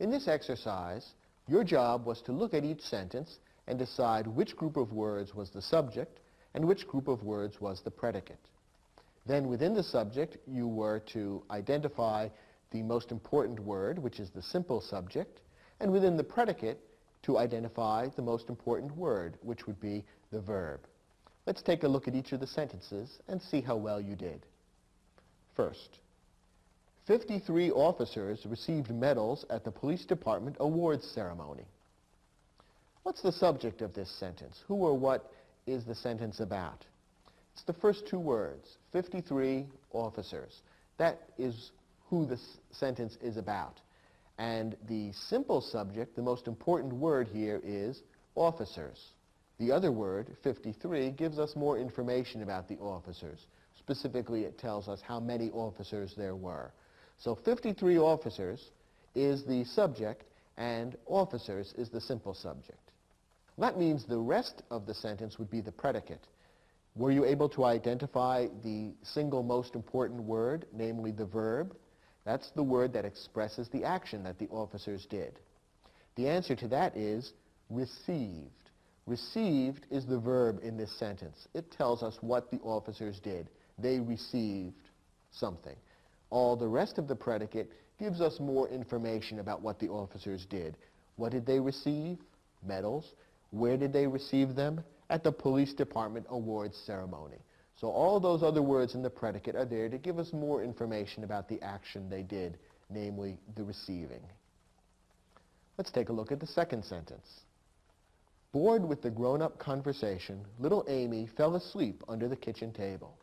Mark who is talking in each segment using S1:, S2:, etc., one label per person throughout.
S1: In this exercise, your job was to look at each sentence and decide which group of words was the subject and which group of words was the predicate. Then within the subject, you were to identify the most important word, which is the simple subject, and within the predicate, to identify the most important word, which would be the verb. Let's take a look at each of the sentences and see how well you did. First, 53 officers received medals at the police department awards ceremony. What's the subject of this sentence? Who or what is the sentence about? It's the first two words, 53 officers. That is who this sentence is about. And the simple subject, the most important word here is officers. The other word, 53, gives us more information about the officers. Specifically, it tells us how many officers there were. So 53 officers is the subject, and officers is the simple subject. That means the rest of the sentence would be the predicate. Were you able to identify the single most important word, namely the verb? That's the word that expresses the action that the officers did. The answer to that is received. Received is the verb in this sentence. It tells us what the officers did. They received something. All the rest of the predicate gives us more information about what the officers did. What did they receive? Medals. Where did they receive them? At the police department awards ceremony. So all those other words in the predicate are there to give us more information about the action they did, namely the receiving. Let's take a look at the second sentence. Bored with the grown-up conversation, little Amy fell asleep under the kitchen table.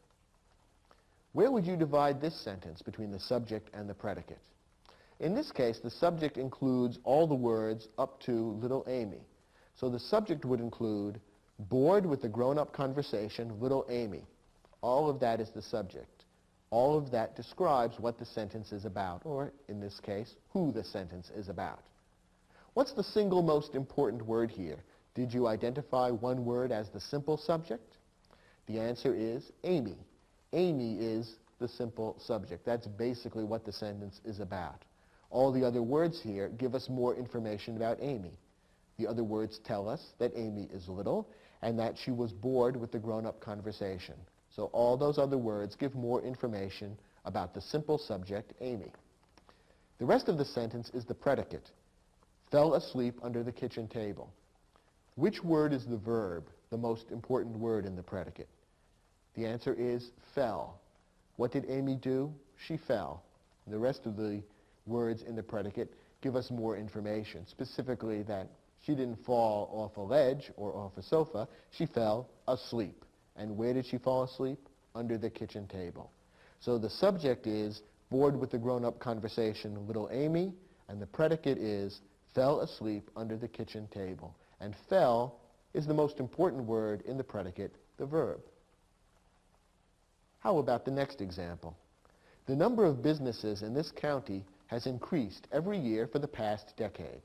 S1: Where would you divide this sentence between the subject and the predicate? In this case, the subject includes all the words up to little Amy. So the subject would include bored with the grown-up conversation, little Amy. All of that is the subject. All of that describes what the sentence is about, or in this case, who the sentence is about. What's the single most important word here? Did you identify one word as the simple subject? The answer is Amy. Amy is the simple subject. That's basically what the sentence is about. All the other words here give us more information about Amy. The other words tell us that Amy is little and that she was bored with the grown-up conversation. So all those other words give more information about the simple subject, Amy. The rest of the sentence is the predicate. Fell asleep under the kitchen table. Which word is the verb, the most important word in the predicate? The answer is fell. What did Amy do? She fell. The rest of the words in the predicate give us more information, specifically that she didn't fall off a ledge or off a sofa. She fell asleep. And where did she fall asleep? Under the kitchen table. So the subject is bored with the grown-up conversation, little Amy, and the predicate is fell asleep under the kitchen table. And fell is the most important word in the predicate, the verb. How about the next example? The number of businesses in this county has increased every year for the past decade.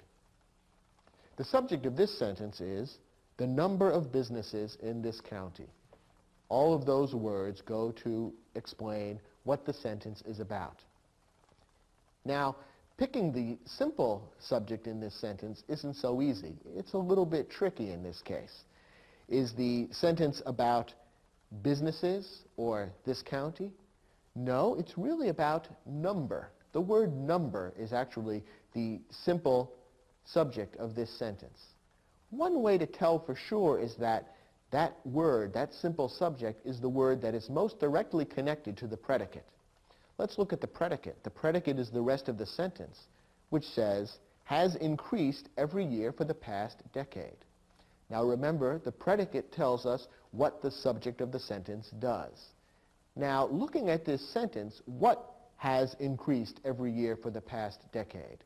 S1: The subject of this sentence is the number of businesses in this county. All of those words go to explain what the sentence is about. Now, picking the simple subject in this sentence isn't so easy. It's a little bit tricky in this case. Is the sentence about businesses or this county? No, it's really about number. The word number is actually the simple subject of this sentence. One way to tell for sure is that that word, that simple subject, is the word that is most directly connected to the predicate. Let's look at the predicate. The predicate is the rest of the sentence, which says, has increased every year for the past decade. Now remember, the predicate tells us what the subject of the sentence does. Now, looking at this sentence, what has increased every year for the past decade?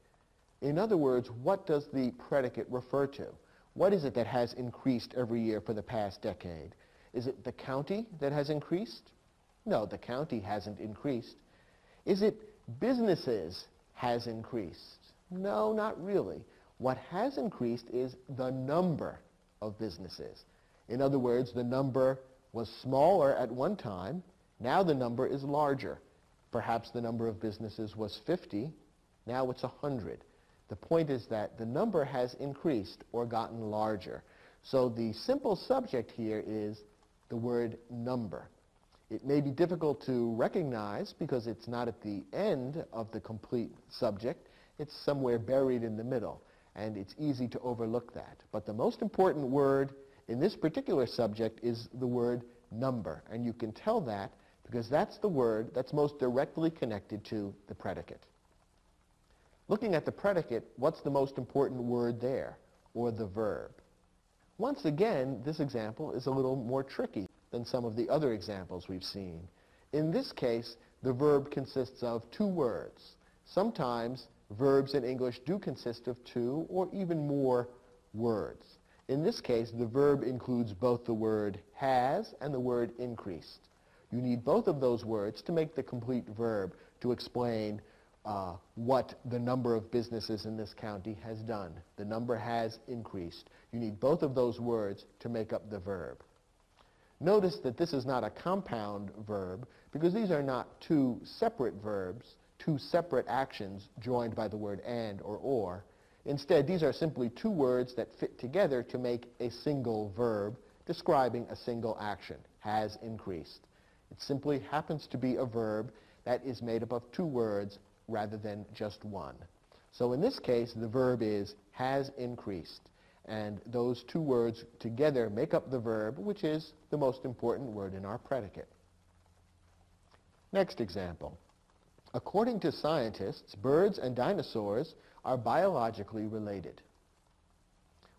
S1: In other words, what does the predicate refer to? What is it that has increased every year for the past decade? Is it the county that has increased? No, the county hasn't increased. Is it businesses has increased? No, not really. What has increased is the number of businesses. In other words, the number was smaller at one time. Now the number is larger. Perhaps the number of businesses was 50. Now it's 100. The point is that the number has increased or gotten larger. So the simple subject here is the word number. It may be difficult to recognize because it's not at the end of the complete subject. It's somewhere buried in the middle, and it's easy to overlook that. But the most important word in this particular subject is the word number, and you can tell that because that's the word that's most directly connected to the predicate. Looking at the predicate, what's the most important word there, or the verb? Once again, this example is a little more tricky than some of the other examples we've seen. In this case, the verb consists of two words. Sometimes verbs in English do consist of two or even more words. In this case, the verb includes both the word has and the word increased. You need both of those words to make the complete verb to explain what the number of businesses in this county has done. The number has increased. You need both of those words to make up the verb. Notice that this is not a compound verb because these are not two separate verbs, two separate actions joined by the word and or. Instead, these are simply two words that fit together to make a single verb describing a single action, has increased. It simply happens to be a verb that is made up of two words rather than just one. So in this case, the verb is has increased. And those two words together make up the verb, which is the most important word in our predicate. Next example. According to scientists, birds and dinosaurs are biologically related.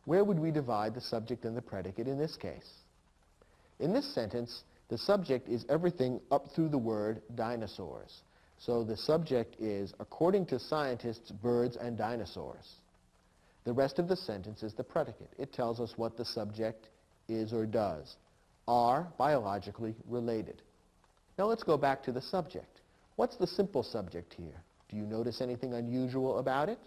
S1: Where would we divide the subject and the predicate in this case? In this sentence, the subject is everything up through the word dinosaurs. So the subject is, according to scientists, birds and dinosaurs. The rest of the sentence is the predicate. It tells us what the subject is or does. Are biologically related. Now let's go back to the subject. What's the simple subject here? Do you notice anything unusual about it?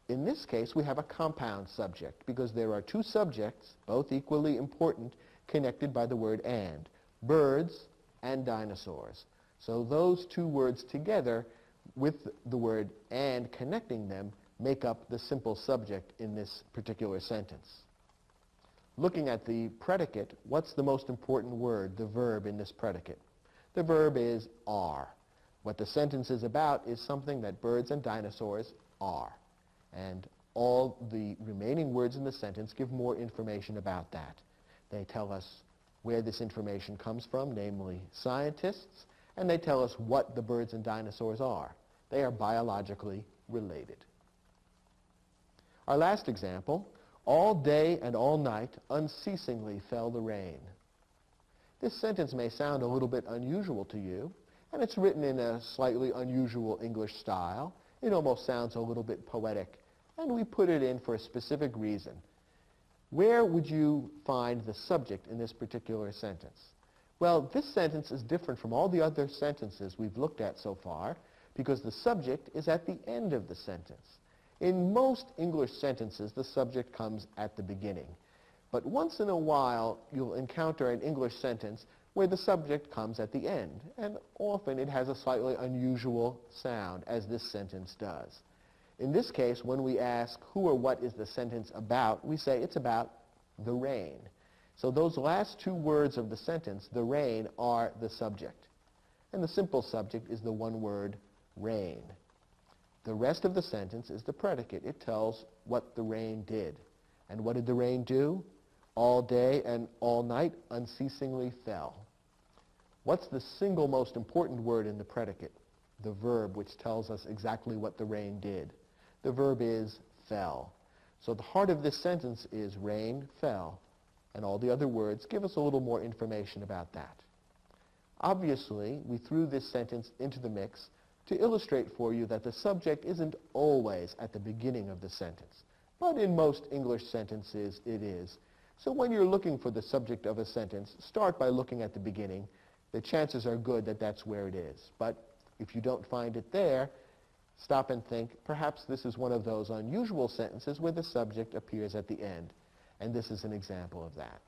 S1: In this case, we have a compound subject because there are two subjects, both equally important, connected by the word and. Birds and dinosaurs. So those two words together with the word and connecting them make up the simple subject in this particular sentence. Looking at the predicate, what's the most important word, the verb in this predicate? The verb is are. What the sentence is about is something that birds and dinosaurs are. And all the remaining words in the sentence give more information about that. They tell us where this information comes from, namely scientists, and they tell us what the birds and dinosaurs are. They are biologically related. Our last example, all day and all night unceasingly fell the rain. This sentence may sound a little bit unusual to you, and it's written in a slightly unusual English style. It almost sounds a little bit poetic, and we put it in for a specific reason. Where would you find the subject in this particular sentence? Well, this sentence is different from all the other sentences we've looked at so far because the subject is at the end of the sentence. In most English sentences, the subject comes at the beginning. But once in a while, you'll encounter an English sentence where the subject comes at the end, and often it has a slightly unusual sound, as this sentence does. In this case, when we ask who or what is the sentence about, we say it's about the rain. So those last two words of the sentence, the rain, are the subject. And the simple subject is the one word, rain. The rest of the sentence is the predicate. It tells what the rain did. And what did the rain do? All day and all night unceasingly fell. What's the single most important word in the predicate? The verb, which tells us exactly what the rain did. The verb is fell. So the heart of this sentence is rain fell. And all the other words give us a little more information about that. Obviously, we threw this sentence into the mix to illustrate for you that the subject isn't always at the beginning of the sentence. But in most English sentences, it is. So when you're looking for the subject of a sentence, start by looking at the beginning. The chances are good that that's where it is. But if you don't find it there, stop and think, perhaps this is one of those unusual sentences where the subject appears at the end. And this is an example of that.